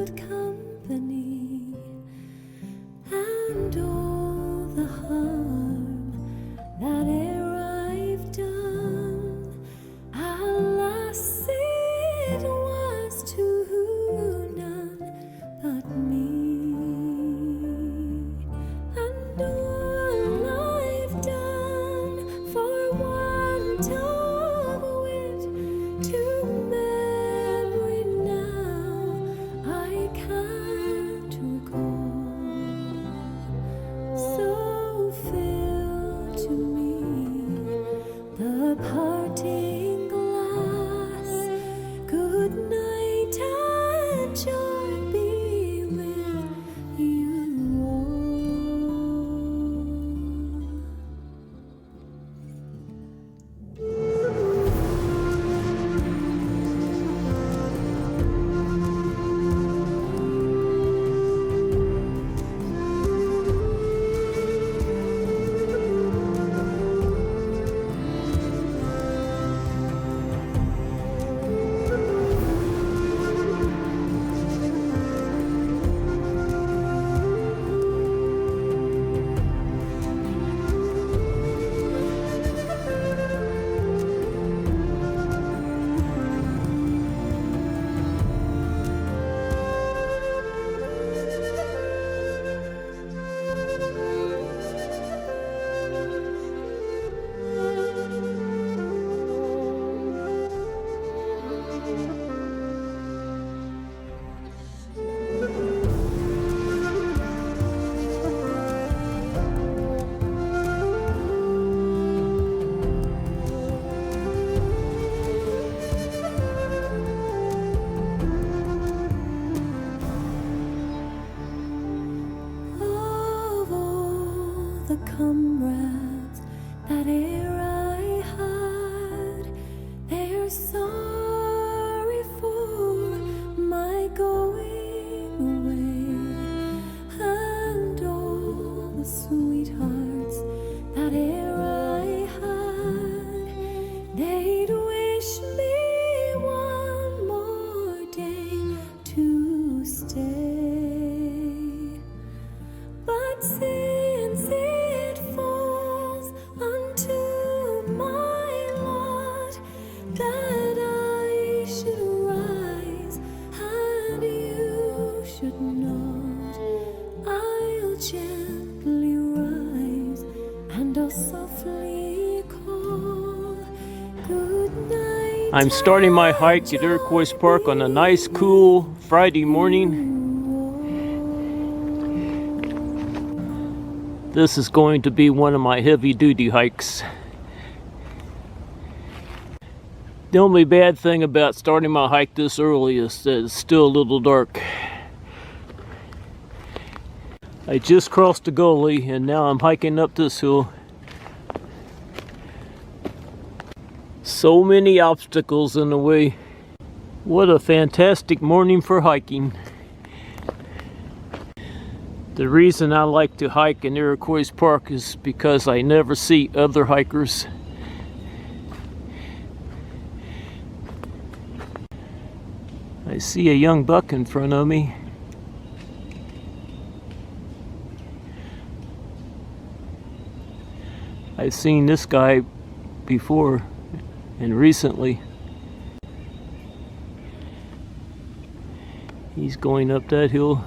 good company, and all the harm that e'er I've done, alas, it was to none but me. And all I've done for want of wit to memory now I can't recall. So fill to me the parting glass. Good night and joy be with you all. Of all the comrades that e'er I had, they're sorry for my going away, and all the sweethearts that e'er I had, they'd wish me one more day to stay. But since it falls unto my lot that I should rise and you should not, I'll gently rise and I'll softly call good night. I'm starting my hike at Iroquois Park on a nice, cool Friday morning. This is going to be one of my heavy-duty hikes. The only bad thing about starting my hike this early is that it's still a little dark. I just crossed the gully and now I'm hiking up this hill. So many obstacles in the way. What a fantastic morning for hiking. The reason I like to hike in Iroquois Park is because I never see other hikers. I see a young buck in front of me. I've seen this guy before and recently. He's going up that hill.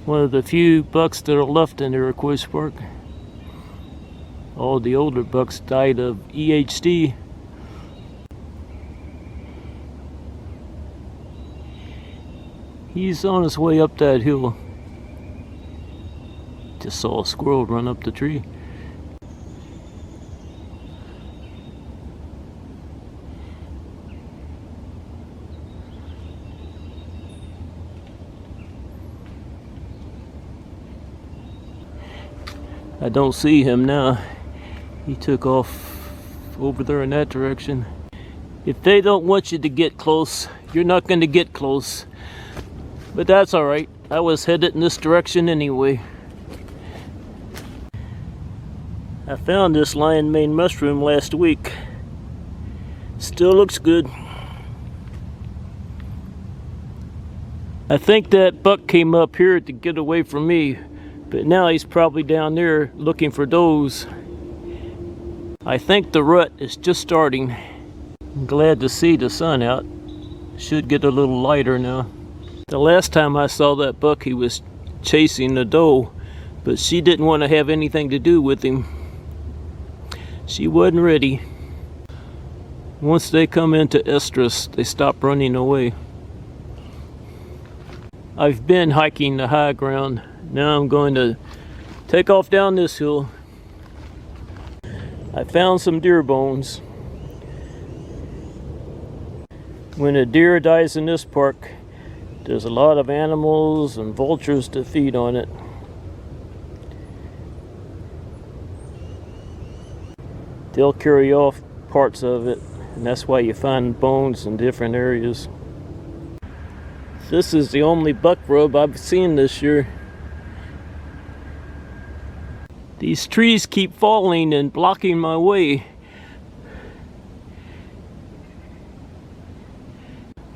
One of the few bucks that are left in Iroquois Park. All the older bucks died of EHD. He's on his way up that hill. Just saw a squirrel run up the tree. I don't see him now. He took off over there in that direction. If they don't want you to get close, you're not going to get close. But that's alright. I was headed in this direction anyway. I found this lion mane mushroom last week. Still looks good. I think that buck came up here to get away from me, but now he's probably down there looking for does. I think the rut is just starting. I'm glad to see the sun out. Should get a little lighter now. The last time I saw that buck, he was chasing the doe, but she didn't want to have anything to do with him. She wasn't ready. Once they come into estrus, they stop running away. I've been hiking the high ground. Now I'm going to take off down this hill. I found some deer bones. When a deer dies in this park, there's a lot of animals and vultures to feed on it. They'll carry off parts of it, and that's why you find bones in different areas. This is the only buck rub I've seen this year. These trees keep falling and blocking my way.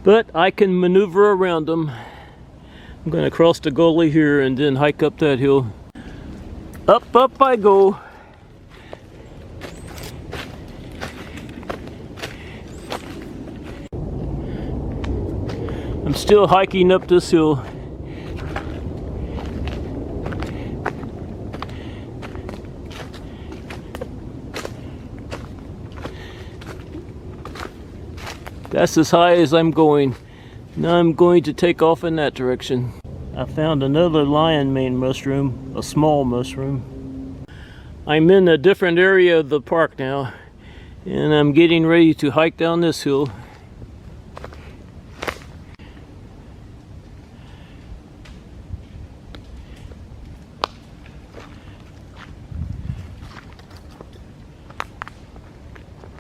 But I can maneuver around them. I'm going to cross the gully here and then hike up that hill. Up I go. I'm still hiking up this hill. That's as high as I'm going. Now I'm going to take off in that direction. I found another lion mane mushroom, a small mushroom. I'm in a different area of the park now, and I'm getting ready to hike down this hill.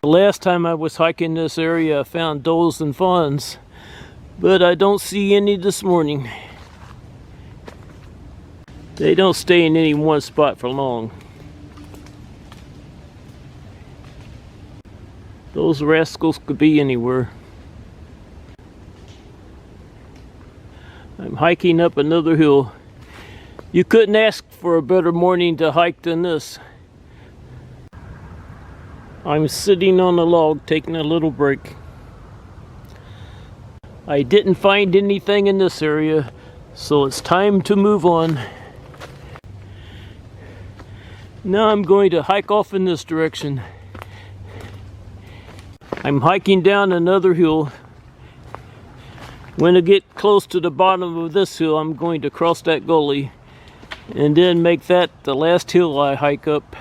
The last time I was hiking this area, I found does and fawns, but I don't see any this morning. They don't stay in any one spot for long. Those rascals could be anywhere. I'm hiking up another hill. You couldn't ask for a better morning to hike than this. I'm sitting on a log taking a little break. I didn't find anything in this area, so it's time to move on. Now I'm going to hike off in this direction. I'm hiking down another hill. When I get close to the bottom of this hill, I'm going to cross that gully and then make that the last hill I hike up.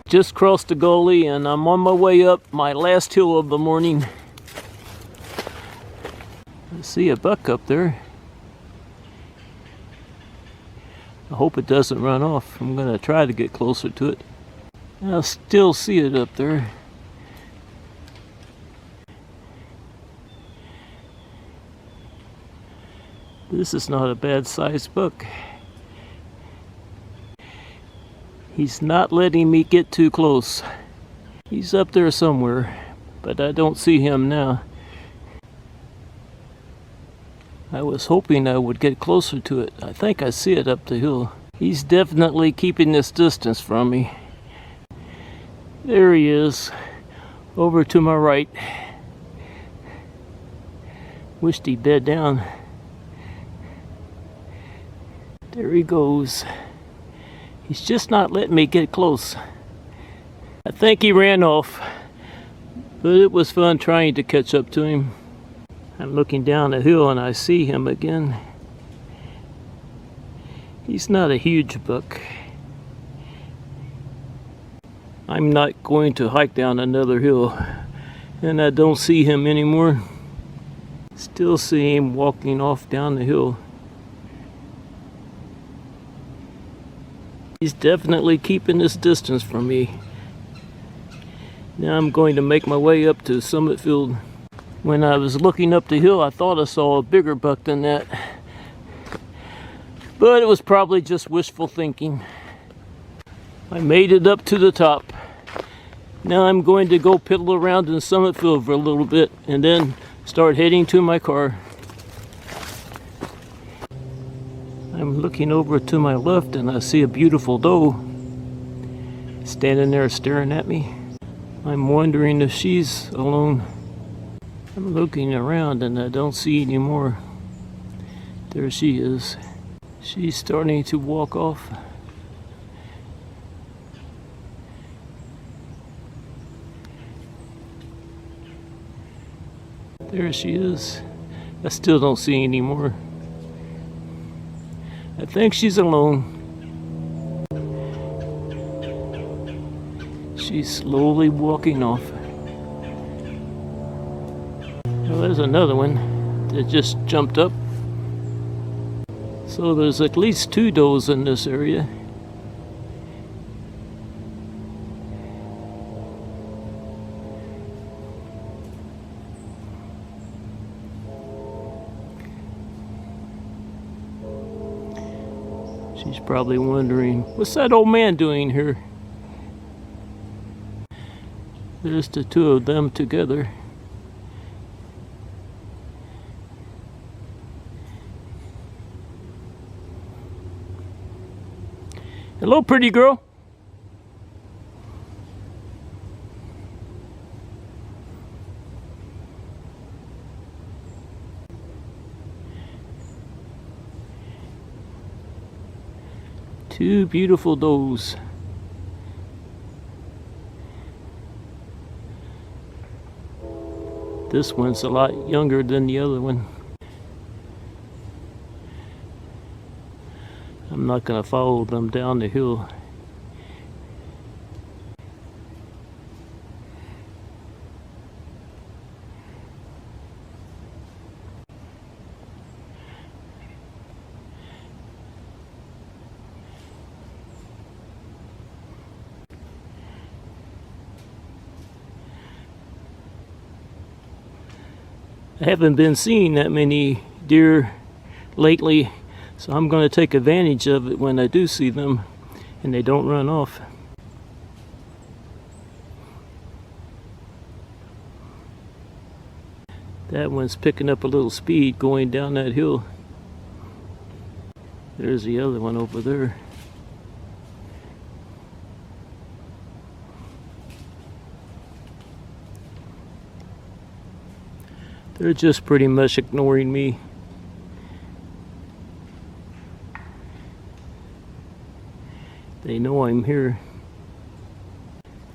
Just crossed the gully and I'm on my way up my last hill of the morning. I see a buck up there. I hope it doesn't run off. I'm going to try to get closer to it. I still see it up there. This is not a bad sized buck. He's not letting me get too close. He's up there somewhere, but I don't see him now. I was hoping I would get closer to it. I think I see it up the hill. He's definitely keeping this distance from me. There he is, over to my right. Wished he'd bed down. There he goes. He's just not letting me get close. I think he ran off, but it was fun trying to catch up to him. I'm looking down the hill and I see him again. He's not a huge buck. I'm not going to hike down another hill, and I don't see him anymore. Still see him walking off down the hill. He's definitely keeping this distance from me. Now I'm going to make my way up to Summit Field. When I was looking up the hill, I thought I saw a bigger buck than that. But it was probably just wishful thinking. I made it up to the top. Now I'm going to go piddle around in Summit Field for a little bit and then start heading to my car. I'm looking over to my left and I see a beautiful doe standing there staring at me. I'm wondering if she's alone. I'm looking around and I don't see any more. There she is. She's starting to walk off. There she is. I still don't see any more. I think she's alone. She's slowly walking off. Well, there's another one that just jumped up. So there's at least 2 does in this area. She's probably wondering, what's that old man doing here? There's the 2 of them together. Hello, pretty girl. Two beautiful does. This one's a lot younger than the other one. I'm not going to follow them down the hill. I haven't been seeing that many deer lately, so I'm going to take advantage of it when I do see them and they don't run off. That one's picking up a little speed going down that hill. There's the other one over there. They're just pretty much ignoring me. They know I'm here.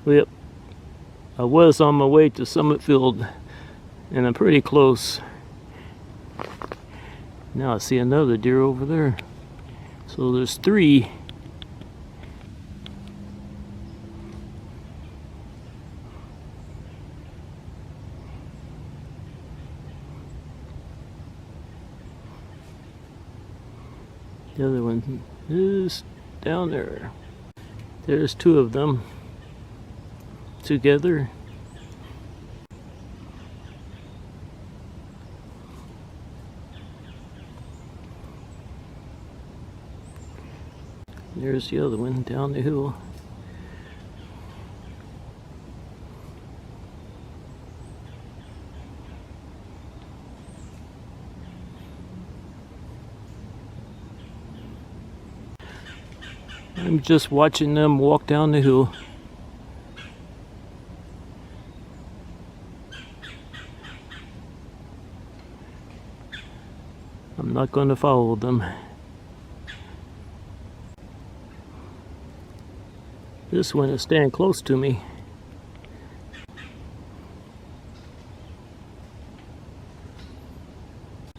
Yep, I was on my way to Summit Field and I'm pretty close. Now I see another deer over there. So there's 3. The other one is down there. There's 2 of them together. There's the other one down the hill. I'm just watching them walk down the hill. I'm not going to follow them. This one is staying close to me.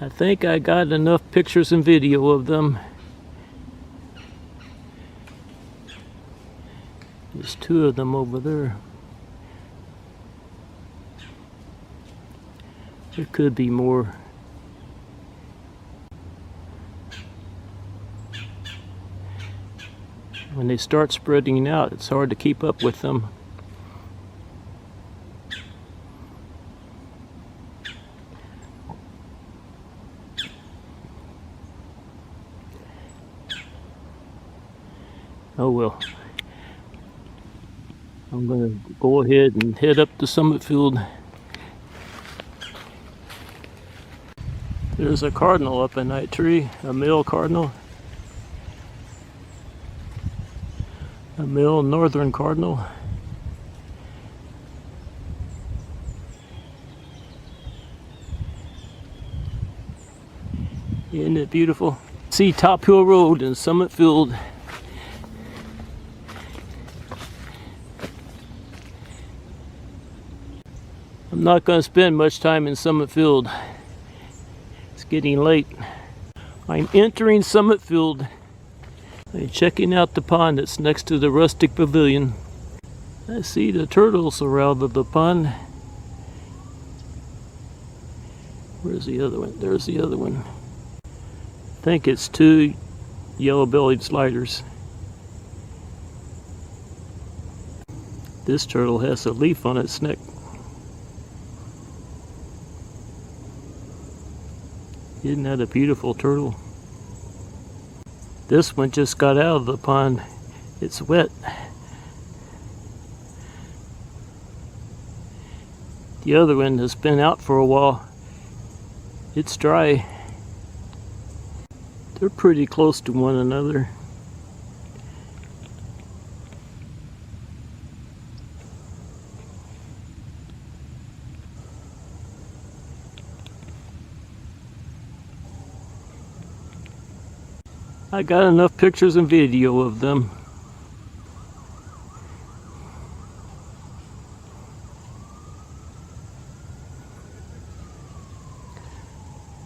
I think I got enough pictures and video of them. There's 2 of them over there. There could be more. When they start spreading out, it's hard to keep up with them. Oh well. I'm going to go ahead and head up to Summit Field. There's a cardinal up in that tree, a male cardinal. A male northern cardinal. Isn't it beautiful? See Top Hill Road in Summit Field. I'm not going to spend much time in Summit Field. It's getting late. I'm entering Summit Field. I'm checking out the pond that's next to the rustic pavilion. I see the turtles around the pond. Where's the other one? There's the other one. I think it's 2 yellow-bellied sliders. This turtle has a leaf on its neck. Isn't that a beautiful turtle? This one just got out of the pond. It's wet. The other one has been out for a while. It's dry. They're pretty close to one another. I got enough pictures and video of them.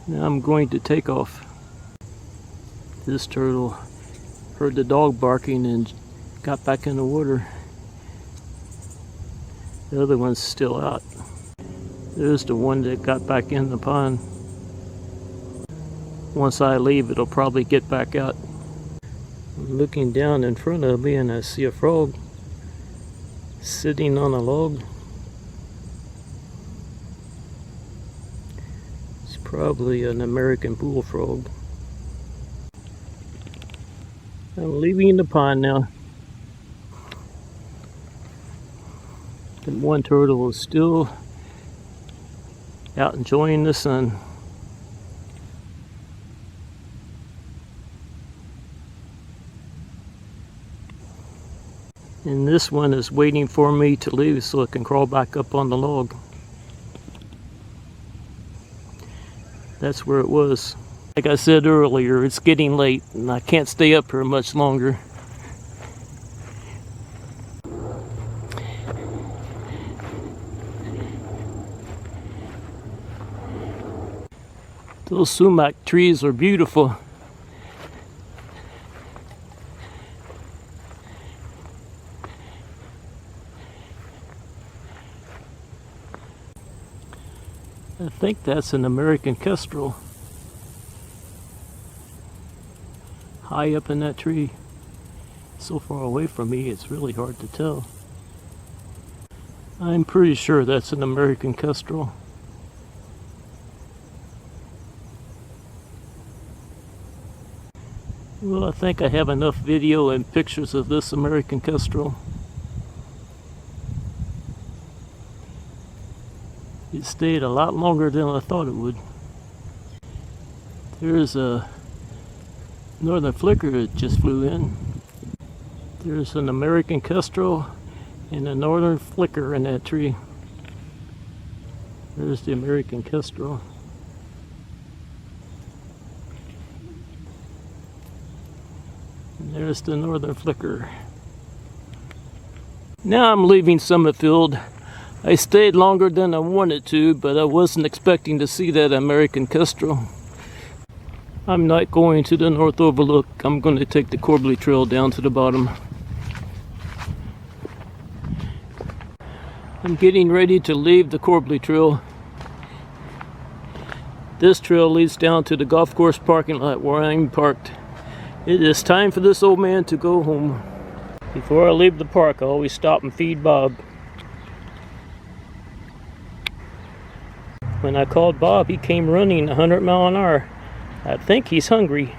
Now I'm going to take off. This turtle heard the dog barking and got back in the water. The other one's still out. There's the one that got back in the pond. Once I leave, it'll probably get back out. I'm looking down in front of me and I see a frog sitting on a log. It's probably an American bullfrog. I'm leaving the pond now. The one turtle is still out enjoying the sun. And this one is waiting for me to leave so it can crawl back up on the log. That's where it was. Like I said earlier, it's getting late and I can't stay up here much longer. Those sumac trees are beautiful. I think that's an American kestrel. High up in that tree. So far away from me, it's really hard to tell. I'm pretty sure that's an American kestrel. Well, I think I have enough video and pictures of this American kestrel. It stayed a lot longer than I thought it would. There's a northern flicker that just flew in. There's an American kestrel and a northern flicker in that tree. There's the American kestrel. And there's the northern flicker. Now I'm leaving Summit Field. I stayed longer than I wanted to, but I wasn't expecting to see that American kestrel. I'm not going to the North Overlook. I'm going to take the Corbly Trail down to the bottom. I'm getting ready to leave the Corbly Trail. This trail leads down to the golf course parking lot where I'm parked. It is time for this old man to go home. Before I leave the park, I always stop and feed Bob. When I called Bob, he came running 100 miles an hour. I think he's hungry.